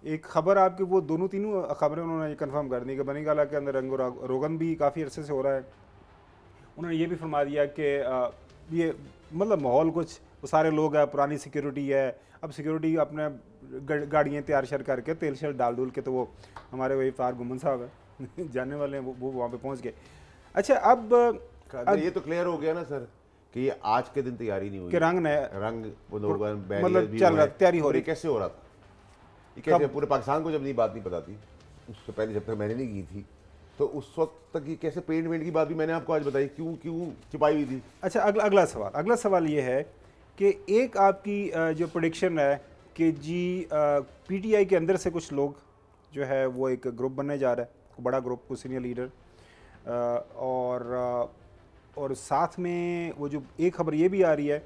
एक खबर आपकी, वो दोनों तीनों खबरें उन्होंने ये कंफर्म कर दी कि बनी गाला के अंदर रंग रोगन भी काफ़ी अरसे से हो रहा है। उन्होंने ये भी फरमा दिया कि ये मतलब माहौल कुछ, वो सारे लोग हैं, पुरानी सिक्योरिटी है, अब सिक्योरिटी अपने गाड़ियाँ तैयार शर करके तेल शल डाल डूल के, तो वो हमारे वही फार गुमन साहब है जानने वाले हैं, वो वहाँ पे पहुँच गए। अच्छा अब ये तो क्लियर हो गया ना सर कि ये आज के दिन तैयारी नहीं हुई कि रंग नया रंग रोगन बैरियर मतलब भी चल हुए रहा, तैयारी हो और ये रही। कैसे हो रहा था, ये कैसे पूरे पाकिस्तान को जब नहीं बात नहीं पता थी, उससे पहले जब तक मैंने नहीं की थी, तो उस वक्त तक ये कैसे पेंट वेंट की बात भी मैंने आपको आज बताई, क्यों क्यों छिपाई हुई थी। अच्छा, अगला सवाल ये है कि एक आपकी जो प्रोडिक्शन है कि जी पीटीआई के अंदर से कुछ लोग जो है वो एक ग्रुप बनने जा रहा है, बड़ा ग्रुप, को सीनियर लीडर, और साथ में वो जो एक खबर ये भी आ रही है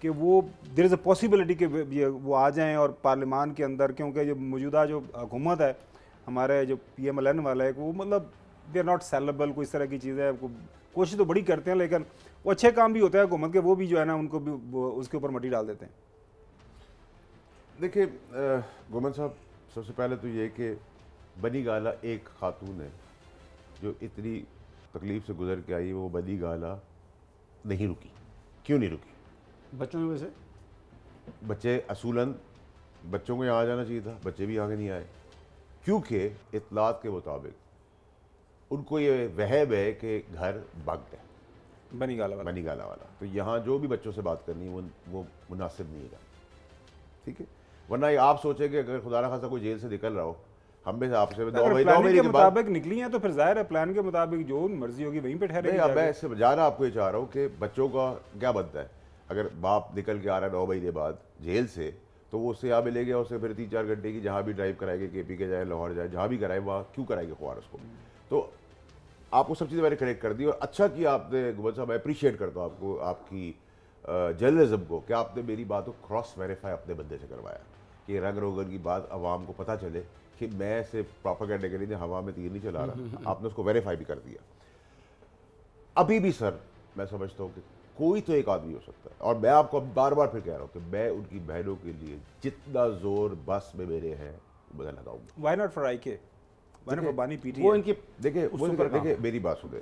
कि वो देयर इज़ अ पॉसिबिलिटी कि वो आ जाएं और पार्लियामान के अंदर, क्योंकि जो मौजूदा जो हुकूमत है हमारे जो PMLN वाला है, वो मतलब दे आर नॉट सेलेबल, कोई इस तरह की चीज़ है। कोशिश तो बड़ी करते हैं लेकिन वो अच्छे काम भी होते हैं हुकूमत के, वो भी जो है ना उनको भी उसके ऊपर मट्टी डाल देते हैं। देखिए गोमन साहब, सबसे पहले तो ये कि बनी गाला एक खातून है जो इतनी तकलीफ से गुजर के आई, वो बनी गाला नहीं रुकी। क्यों नहीं रुकी? बच्चों में वैसे बच्चे असूलन बच्चों को यहाँ आ जाना चाहिए था, बच्चे भी आगे नहीं आए, क्योंकि इतलात के मुताबिक उनको ये वहम है कि घर बग्ड है, बनी गाला वाला, तो यहाँ जो भी बच्चों से बात करनी है वो मुनासिब नहीं है, ठीक है। वरना ये आप सोचे कि अगर खुदा ना खासा कोई जेल से निकल रहा हो, हम में से आपसे प्लान के मुताबिक निकली हैं तो फिर जाहिर है प्लान के मुताबिक जो मर्जी होगी वहीं पे ठहरेगी। नहीं, मैं इससे ज़्यादा आपको ये चाह रहा हूँ कि बच्चों का क्या बनता है, अगर बाप निकल के आ रहा है 9 महीने बाद जेल से, तो वो उससे यहाँ मिले गया, उससे फिर 3-4 घंटे की जहाँ भी ड्राइव कराएंगे, KP के जाए, लाहौर जाए, जहाँ भी कराए वहाँ क्यों कराएंगे ख्वार उसको। तो आपको सब चीज़ें मैंने करेक्ट कर दी, और अच्छा किया आपने गुमन साहब, मैं अप्रिशिएट करता हूँ आपको, आपकी जर्नलिज्म को, कि आपने मेरी बात को क्रॉस वेरीफाई अपने बंदे से करवाया कि रंग रोगन की बात आवाम को पता चले कि मैं सिर्फ प्रोपेगेंडा के लिए हवा में तीर नहीं चला रहा, आपने उसको वेरीफाई भी कर दिया। अभी भी सर मैं समझता हूँ कि कोई तो एक आदमी हो सकता है, और मैं आपको बार बार फिर कह रहा हूँ कि मैं उनकी बहनों के लिए जितना जोर बस में मेरे हैं मैं लगाऊंगा। Why not for IK, why not for बानी पीटी। वो इनकी देखिए मेरी बात सुने,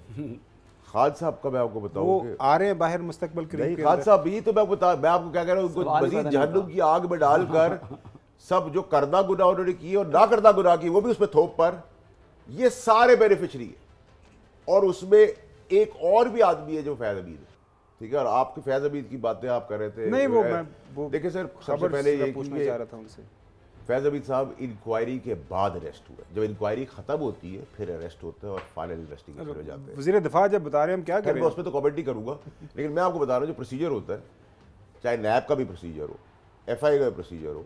खाद साहब का मैं आपको बताऊं कि आ रहे हैं बाहर मुस्तकबिल करीब नहीं, के खाद अंदर। साहब ये तो मैं आपको क्या कह रहा हूँ, उनको मजीद जहन्नुम की आग में डालकर सब जो करदा गुनाह उन्होंने किए और ना करदा गुनाह किए वो भी उसमें थोप पर, ये सारे बेनिफिशरी है। और उसमें एक और भी आदमी है जो फैज हमीद है, ठीक है। और आपके फैज हमीद की बातें आप कर रहे थे, नहीं वो देखिए सर, सबसे पहले ये पूछना चाह रहा था उनसे, फैज हमीद साहब इंक्वायरी के बाद अरेस्ट हुए, जब इंक्वायरी खत्म होती है फिर अरेस्ट होता है और फाइनल इन्वेस्टिगेशन हो जाते हैं। वज़ीर दिफा जब बता रहे हैं हम क्या करें, मैं उसमें तो कमेंट नहीं करूंगा, लेकिन मैं आपको बता रहा हूँ जो प्रोसीजर होता है, चाहे नैब का भी प्रोसीजर हो, FI का भी प्रोसीजर हो,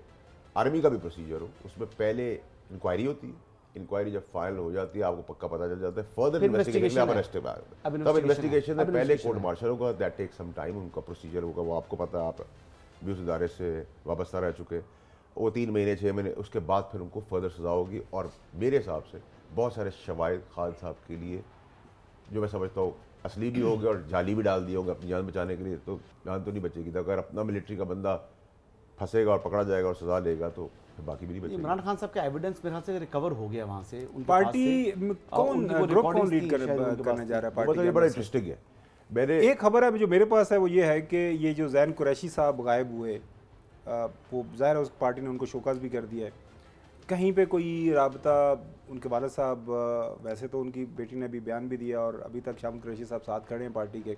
आर्मी का भी प्रोसीजर हो, उसमें पहले इंक्वायरी होती है, इंक्वायरी जब फाइनल हो जाती है आपको पक्का पता चल जाता है, फर्दर इन्वेस्टिगेशन में अरेस्ट है, तब इन्वेस्टिगेशन में पहले कोर्ट मार्शल होगा, दैट टेक सम टाइम, उनका प्रोसीजर होगा, वो आपको पता है, आप भी उस इदारे से वाबस्ता रह चुके, वो 3 महीने 6 महीने, उसके बाद फिर उनको फर्दर सजा होगी। और मेरे हिसाब से बहुत सारे शवाहिद खान साहब के लिए जो मैं समझता हूँ असली भी हो गए और जाली भी डाल दिए होंगे अपनी जान बचाने के लिए, तो जान तो नहीं बचेगी। तो अगर अपना मिलिट्री का बंदा फंसेगा और पकड़ा जाएगा और सजा लेगा तो बाकी भी नहीं बचेगी। इमरान खान साहब का एविडेंस मेरे ख्याल से रिकवर हो गया वहाँ से, पार्टी कौन ग्रुप कौन लीड करने जा रहा है पार्टी, ये बड़ा इंटरेस्टिंग है। मैंने एक खबर है जो मेरे पास है वो ये है कि ये जो जैन कुरैशी साहब गायब हुए, वो ज़ाहिर है उस पार्टी ने उनको शोकास भी कर दिया है, कहीं पे कोई राबता उनके वालिद साहब, वैसे तो उनकी बेटी ने अभी बयान भी दिया और अभी तक शामुल कुरैशी साहब साथ खड़े हैं पार्टी के,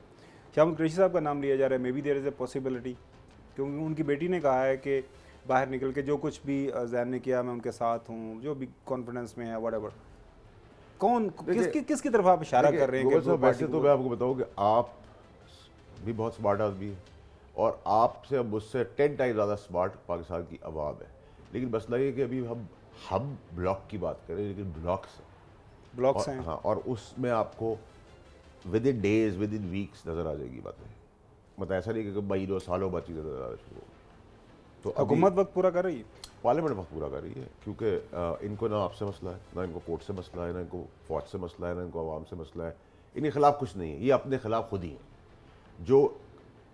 शामुल कुरैशी साहब का नाम लिया जा रहा है, maybe there is a possibility, क्योंकि उनकी बेटी ने कहा है कि बाहर निकल के जो कुछ भी जैन ने किया मैं उनके साथ हूँ, जो भी कॉन्फिडेंस में है व्हाटएवर। कौन किसकी तरफ आप इशारा कर रहे हैं? वैसे तो मैं आपको बताऊँ कि आप भी बहुत स्मार्ट आदमी है और आपसे अब मुझसे 10 टाइम ज़्यादा स्मार्ट पाकिस्तान की आवाम है, लेकिन मसला ये कि अभी हम ब्लॉक की बात करें, लेकिन ब्लॉक्स हैं, हाँ, और उसमें आपको with in days with in weeks नज़र आ जाएगी बातें, मतलब ऐसा नहीं कि महीनों सालों बाद चीज़ें नजर आ शुरू। तो हुकूमत वक्त पूरा कर रही है, पार्लियामेंट वक्त पूरा कर रही है, क्योंकि इनको ना आपसे मसला है, ना इनको कोर्ट से मसला है, ना इनको फौज से मसला है, ना इनको आवाम से मसला है, इनके खिलाफ कुछ नहीं है, ये अपने खिलाफ खुद ही है। जो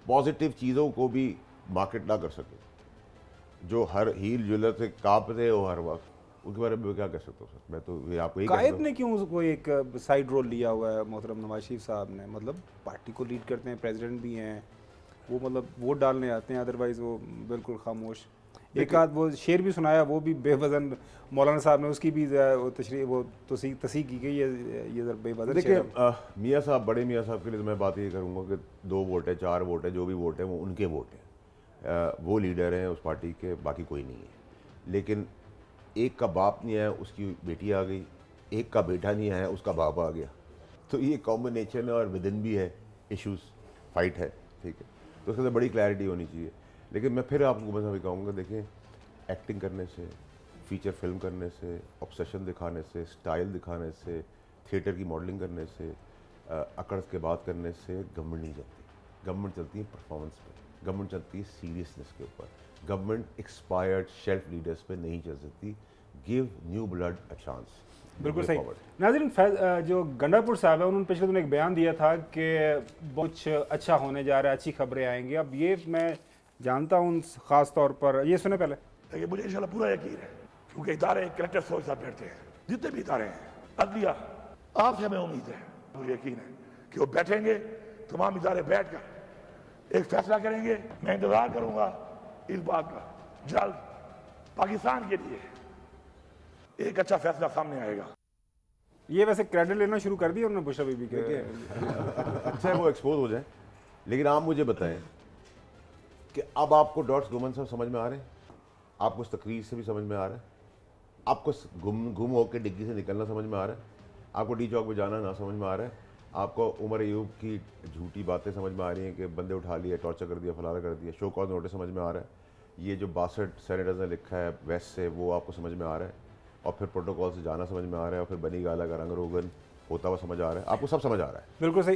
पॉजिटिव चीज़ों को भी मार्केट ना कर सके, जो हर हील जुलर से काँपते हो हर वक्त, उनके बारे में क्या कह सकता हूँ सर, मैं तो ये आपको यही कायद कहता ने क्यों उसको एक साइड रोल लिया हुआ है मोहतरम नवाज शरीफ साहब ने? मतलब पार्टी को लीड करते हैं, प्रेसिडेंट भी हैं वो, मतलब वोट डालने आते हैं, अदरवाइज वो बिल्कुल खामोश। एक आध वो शेर भी सुनाया, वो भी बेवजन, मौलाना साहब ने उसकी भी वो तस्हीह की गई है, ये बेवजन। देखिए मियाँ साहब, बड़े मियाँ साहब के लिए तो मैं बात ये करूँगा कि 2 वोट है, 4 वोट है, जो भी वोट है वो उनके वोट हैं, वो लीडर हैं उस पार्टी के, बाकी कोई नहीं है। लेकिन एक का बाप नहीं आया, उसकी बेटी आ गई, एक का बेटा नहीं आया, उसका बाप आ गया, तो ये कॉम्बिनेशन है और विदिन भी है इश्यूज, फाइट है, ठीक है, तो उसके अंदर बड़ी क्लैरिटी होनी चाहिए। लेकिन मैं फिर आपको बस अभी कहूँगा, देखिए एक्टिंग करने से, फीचर फिल्म करने से, ऑब्सेशन दिखाने से, स्टाइल दिखाने से, थिएटर की मॉडलिंग करने से, अकड़ के बात करने से गवर्नमेंट नहीं चलती। गवर्नमेंट चलती है परफॉर्मेंस पे, गवर्नमेंट चलती है सीरियसनेस के ऊपर। गवर्नमेंट एक्सपायर्ड शेल्फ लीडर्स पे नहीं चल सकती। Give new blood a chance. बिल्कुल सही। नाज़रीन, जो गंडापुर साहब है उन्होंने पिछले दिन एक बयान दिया था कि कुछ अच्छा होने जा रहा है, अच्छी खबरें आएंगी। अब ये मैं जानता हूँ ख़ास तौर पर, ये सुने पहले। देखिए मुझे इंशाल्लाह पूरा यकीन है, क्योंकि इदारे कलेक्टर सोच साथ बैठते हैं, जितने भी इदारे हैं, अदलिया, आपसे हमें उम्मीद है, मुझे यकीन है कि वो बैठेंगे, तमाम इदारे बैठकर एक फैसला करेंगे। मैं इंतजार करूंगा इस बात का, जल्द पाकिस्तान के लिए एक अच्छा फैसला सामने आएगा। ये वैसे क्रेडिट लेना शुरू कर दिया उन्होंने बुशरा बीबी के। अच्छा है वो एक्सपोज हो जाए, लेकिन आप मुझे बताएं कि अब आपको डॉट्स गुमन साहब समझ में आ रहे हैं? आपको इस तकरीर से भी समझ में आ रहा है? आपको गुम होकर डिग्गी से निकलना समझ में आ रहा है? आपको डी चौक में जाना ना समझ में आ रहा है? आपको उमर अयूब की झूठी बातें समझ में आ रही हैं कि बंदे उठा लिए, टॉर्चर कर दिया, फलाना कर दिया, शो कॉज नोटिस समझ में आ रहा है? ये जो 62 सेनेटर्स ने लिखा है वेस्ट से, वो आपको समझ में आ रहा है? और फिर प्रोटोकॉल से जाना समझ में आ रहा है, और फिर बनी गाला का रंग रोगन होता हुआ समझ आ रहा है? आपको सब समझ आ रहा है? बिल्कुल सही।